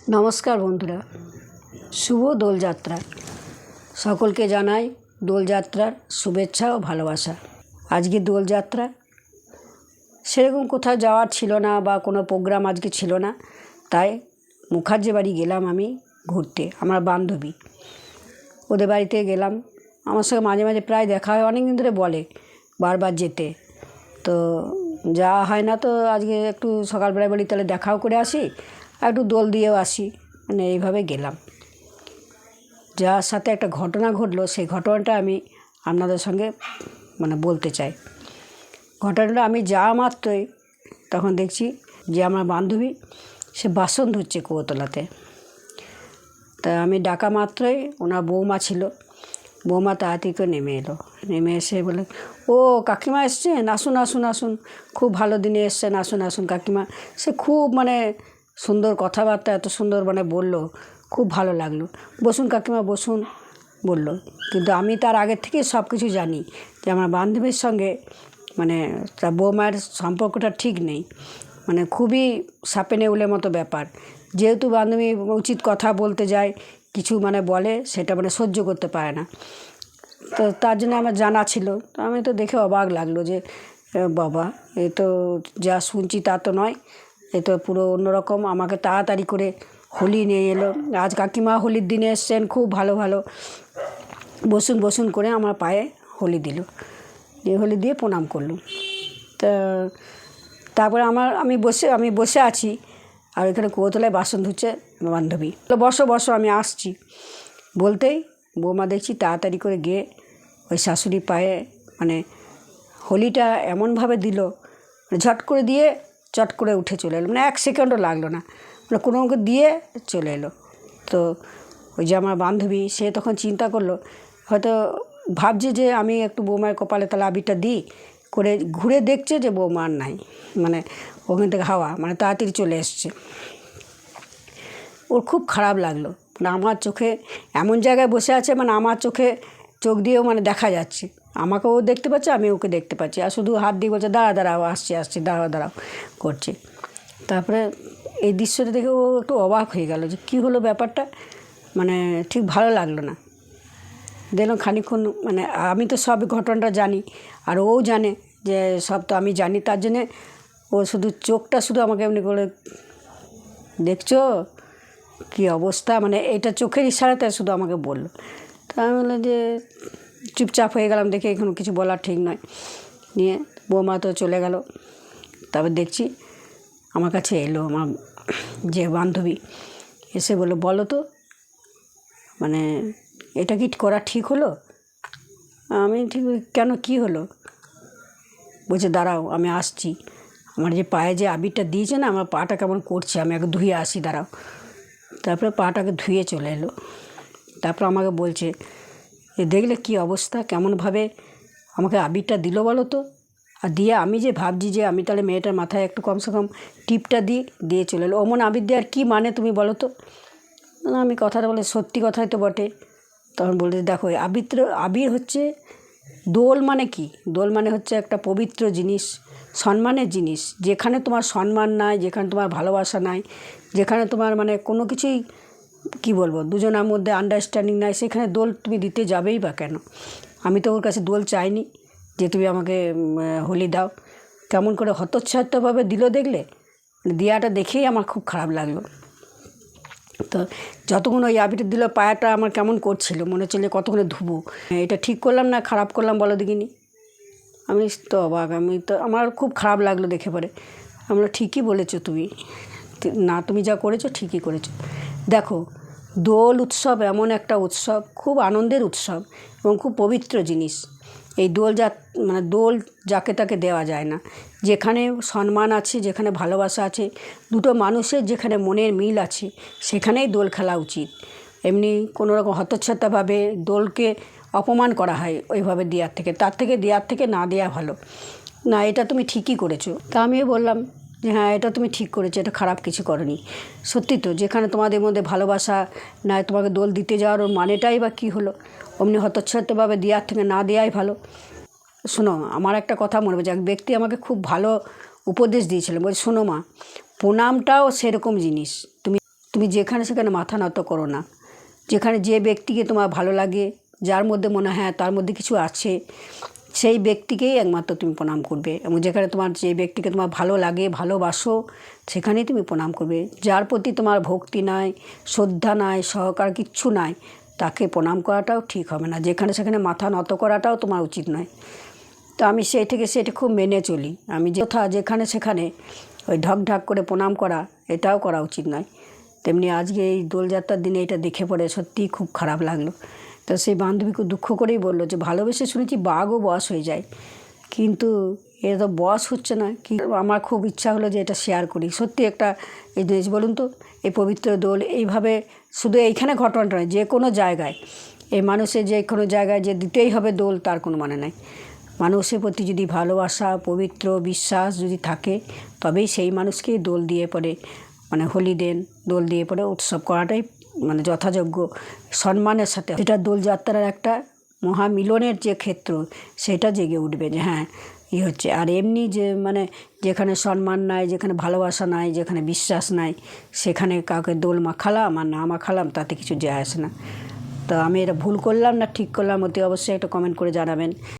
নমস্কার বন্ধুরা, শুভ দোলযাত্রা। সকলকে জানাই দোলযাত্রার শুভেচ্ছা ও ভালোবাসা। আজকে দোলযাত্রা, সেরকম কোথাও যাওয়ার ছিল না বা কোনো প্রোগ্রাম আজকে ছিল না, তাই মুখার্জি বাড়ি গেলাম আমি ঘুরতে। আমার বান্ধবী, ওদের বাড়িতে গেলাম। আমার সঙ্গে মাঝে মাঝে প্রায় দেখা হয়, অনেক দিন ধরে বলে বারবার যেতে, তো যাওয়া হয় না। তো আজকে একটু সকালবেলায় বলি তাহলে দেখাও করে আসি আর একটু দোল দিয়েও আসি, মানে এইভাবে গেলাম। যার সাথে একটা ঘটনা ঘটলো, সেই ঘটনাটা আমি আপনাদের সঙ্গে বলতে চাই। ঘটনাটা আমি যাওয়া মাত্রই তখন দেখছি যে আমার বান্ধবী সে বাসন ধুচ্ছে কুয়োতলাতে। তা আমি ডাকা মাত্রই ওনার বৌমা ছিল, বৌমা তাড়াতাড়ি করে নেমে এলো। নেমে এসে বলে, ও কাকিমা এসছেন, আসুন আসুন আসুন, খুব ভালো দিনে এসছেন, আসুন আসুন কাকিমা। সে খুব সুন্দর কথাবার্তা, এত সুন্দর বললো, খুব ভালো লাগলো। বসুন কাকিমা বসুন বললো। কিন্তু আমি তার আগের থেকেই সব কিছু জানি যে আমার বান্ধবীর সঙ্গে তার বৌমার সম্পর্কটা ঠিক নেই, খুবই সাপে নেউলের মতো ব্যাপার। যেহেতু বান্ধবী উচিত কথা বলতে যায়, কিছু বলে, সেটা সহ্য করতে পারে না। তো তার জন্য আমার জানা ছিল। তো আমি তো দেখে অবাক লাগলো যে বাবা, এ তো যা শুনছি তা তো নয়, এ তো পুরো অন্যরকম। আমাকে তাড়াতাড়ি করে হোলি নিয়ে এলো। আজ কাকিমা হোলির দিনে এসছেন, খুব ভালো ভালো, বসুন বসুন করে আমার পায়ে হোলি দিল, দিয়ে হোলি দিয়ে প্রণাম করলো। তা তারপরে আমি বসে আছি, আর এখানে কুয়োতলায় বাসন ধুচ্ছে বান্ধবী। বসো বসো আমি আসছি বলতেই বৌমা দেখছি তাড়াতাড়ি করে গিয়ে ওই শাশুড়ি পায়ে হোলিটা এমনভাবে দিল, ঝট করে দিয়ে চট করে উঠে চলে এলো, 1 সেকেন্ডও লাগলো না, কোনো মতো দিয়ে চলে এলো। তো ওই যে আমার বান্ধবী, সে তখন চিন্তা করলো, হয়তো ভাবছে যে আমি একটু বৌমার কপালে তাহলে আবিরটা দিই, করে ঘুরে দেখছে যে বৌমা আর নাই, ওখান থেকে হাওয়া তাড়াতাড়ি চলে এসছে। ওর খুব খারাপ লাগলো। আমার চোখে এমন জায়গায় বসে আছে, আমার চোখে চোখ দিয়েও দেখা যাচ্ছে, আমাকেও দেখতে পাচ্ছে, আমি ওকে দেখতে পাচ্ছি, আর শুধু হাত দিয়ে বলছে দাঁড়া দাঁড়াও, আসছি আসছি, দাঁড়াও দাঁড়াও করছে। তারপরে এই দৃশ্যটা দেখে ও একটু অবাক হয়ে গেল যে কী হলো ব্যাপারটা, ঠিক ভালো লাগলো না। দেখলাম খানিকক্ষণ, আমি তো সব ঘটনাটা জানি, আর ও জানে যে সব তো আমি জানি, তার জন্যে ও শুধু চোখটা শুধু আমাকে এমনি করে, দেখছো কী অবস্থা, এটা চোখের ইশারাতে শুধু আমাকে বললো। তা আমি বললাম যে চুপচাপ হয়ে গেলাম, দেখে এখন কিছু বলার ঠিক নয়। নিয়ে বৌমা তো চলে গেল। তারপর দেখছি আমার কাছে এলো আমার যে বান্ধবী, এসে বললো, বলো তো এটা কি করা ঠিক হলো? আমি ঠিক, কেন কী হলো? বলছে দাঁড়াও আমি আসছি, আমার যে পায়ে যে আবিরটা দিয়েছে না, আমার পাটা কেমন করছে, আমি আগে ধুয়ে আসি, দাঁড়াও। তারপরে পাটাকে ধুয়ে চলে এলো। তারপর আমাকে বলছে, এ দেখলে কী অবস্থা, কেমনভাবে আমাকে আবিরটা দিল বলো তো। আর দিয়ে আমি যে ভাবছি যে আমি তাহলে মেয়েটার মাথায় একটু কমসে কম টিপটা দিয়ে চলে এলো। অমন আবির দেওয়ার কী তুমি বলো তো। আমি কথাটা বলে, সত্যি কথাই তো বটে। তখন বলতে, দেখো আবির হচ্ছে দোল, কি দোল হচ্ছে একটা পবিত্র জিনিস, সম্মানের জিনিস। যেখানে তোমার সম্মান নাই, যেখানে তোমার ভালোবাসা নাই, যেখানে তোমার কোনো কিছুই কী বলবো, দুজনের মধ্যে আন্ডারস্ট্যান্ডিং নাই, সেখানে দোল তুমি দিতে যাবেই বা কেন? আমি তো ওর কাছে দোল চাইনি যে তুমি আমাকে হোলি দাও। কেমন করে হতচ্ছাড়ভাবে দিল দেখলে, দেওয়াটা দেখেই আমার খুব খারাপ লাগলো। তো যতক্ষণ ওই আবিরটা দিল, পায়াটা আমার কেমন করছিল, মনে হচ্ছিল কতক্ষণে ধুবো। এটা ঠিক করলাম না খারাপ করলাম বলো দেখিনি? আমি তো অবাক, আমার খুব খারাপ লাগলো দেখে পরে। আমরা ঠিকই বলেছো তুমি, না তুমি যা করেছো ঠিকই করেছো। দেখো, দোল উৎসব এমন একটা উৎসব, খুব আনন্দের উৎসব এবং খুব পবিত্র জিনিস। এই দোল দোল যাকে তাকে দেওয়া যায় না। যেখানে সম্মান আছে, যেখানে ভালোবাসা আছে, দুটো মানুষের যেখানে মনের মিল আছে, সেখানেই দোল খেলা উচিত। এমনি কোনোরকম হতচ্ছাড়ভাবে দোলকে অপমান করা হয় ওইভাবে দেওয়ার থেকে, তার থেকে দেওয়ার থেকে না দেওয়া ভালো। না, এটা তুমি ঠিকই করেছো। তা আমিও বললাম যে হ্যাঁ, এটা তুমি ঠিক করেছো, এটা খারাপ কিছু করনি। সত্যি তো, যেখানে তোমাদের মধ্যে ভালোবাসা নাই, তোমাকে দোল দিতে যাওয়ার ওর মানেটাই বা কী হলো? অমনি হতচ্ছাড়ভাবে দেওয়ার থেকে না দেওয়াই ভালো। শোনো, আমার একটা কথা মনে পড়ছে, এক ব্যক্তি আমাকে খুব ভালো উপদেশ দিয়েছিলেন। বলছে, শোনো মা, প্রণামটাও সেরকম জিনিস, তুমি তুমি যেখানে সেখানে মাথা নত করো না। যেখানে যে ব্যক্তিকে তোমার ভালো লাগে, যার মধ্যে মনে হয় হ্যাঁ তার মধ্যে কিছু আছে, সেই ব্যক্তিকেই একমাত্র তুমি প্রণাম করবে। এবং যেখানে তোমার যে ব্যক্তিকে তোমার ভালো লাগে, ভালোবাসো, সেখানেই তুমি প্রণাম করবে। যার প্রতি তোমার ভক্তি নাই, শ্রদ্ধা নাই, সহকার কিচ্ছু নাই, তাকে প্রণাম করাটাও ঠিক হবে না। যেখানে সেখানে মাথা নত করাটাও তোমার উচিত নয়। তো আমি সেই থেকে সেটা খুব মেনে চলি। আমি যেখানে সেখানে ওই ঢকঢাক করে প্রণাম করা, এটাও করা উচিত নয়। তেমনি আজকে এই দোলযাত্রার দিনে এটা দেখে পড়ে সত্যিই খুব খারাপ লাগলো। তো সেই বান্ধবী খুব দুঃখ করেই বললো যে ভালোবেসে শুনেছি বাঘও বশ হয়ে যায়, কিন্তু এটা তো বশ হচ্ছে না। কি আমার খুব ইচ্ছা হলো যে এটা শেয়ার করি। সত্যি একটা এই জিনিস বলুন তো, এই পবিত্র দোল এইভাবে শুধু এইখানে ঘটনাটা নয়, যে কোনো জায়গায় এই মানুষের যে কোনো জায়গায় যে দিতেই হবে দোল, তার কোনো মানে নাই। মানুষের প্রতি যদি ভালোবাসা, পবিত্র বিশ্বাস যদি থাকে, তবেই সেই মানুষকেই দোল দিয়ে পরে মানে হোলি দেন, দোল দিয়ে পরে উৎসব করাটাই মানে যথাযোগ্য সম্মানের সাথে। এটা দোলযাত্রার একটা মহামিলনের যে ক্ষেত্র, সেটা জেগে উঠবে যে হ্যাঁ হচ্ছে। আর এমনি যে মানে যেখানে সম্মান নাই, যেখানে ভালোবাসা নাই, যেখানে বিশ্বাস নাই, সেখানে কাউকে দোল মাখালাম আর না মাখালাম তাতে কিছু যায় আসে না। তো আমি এটা ভুল করলাম না ঠিক করলাম, অতি অবশ্যই একটা কমেন্ট করে জানাবেন।